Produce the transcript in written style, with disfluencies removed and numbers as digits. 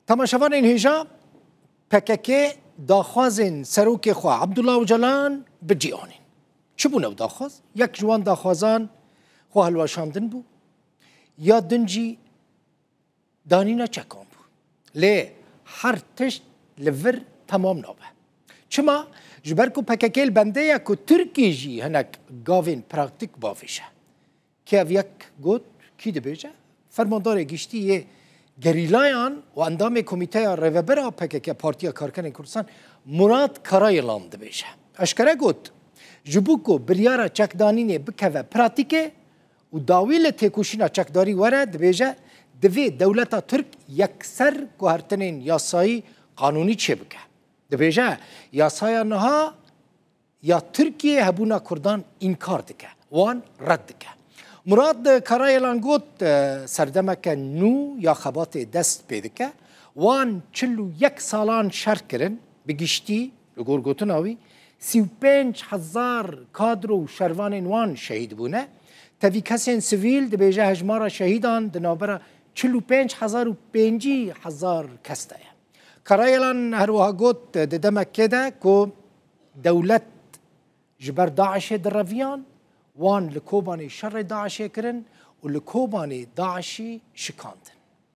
تماشاوان هێژا PKK daxwazên serokê xwe Abdullah Öcalan bi cîhanîn. Çi bû nev daxwaz? Yek ji wan daxwazan xwe hilweşandin bû ya din jî danîna çekan bû. Lê her tişt li vir temam nabe. Çima ji ber ku PKK li bendeye ku Tirkiye jî hinek gavên praktîk bavêje. Kê ev yek got kî dibêje? Fermandarê giştî گریلاyan و اندام کمیته رهبر PKK پارتیا کارکنان کردستان مراد کارایلان دبیشه. اشکره گفت جبوکو بریارا چکدانینه بکوه پراتیکه و داویل تکوشینا چکداری وره دبیشه دوی دولتا ترک یکسر گوهرتنین یاسایی قانونی چه بکه. دبیشه یاسایا نها یا ترکیه هبونا کردان انکار دکه وان رد دکه. مراد کارایلان گوت سردمک نو یا خبات دست پیدکه وان 41 سالان شر کرن بگشتی لگور گوتن آوی 35,000 کادر و شروان وان شهید بونه تاوی کسین سویل دبیجه هجمارا شهیدان دنابرا 45,000 کس دایا کارایلان هر وها گوت دمک کده که دولت جبر داعش درویان وان لکوبانی شر داعشی کرن و لکوبانی داعشی شکاندن.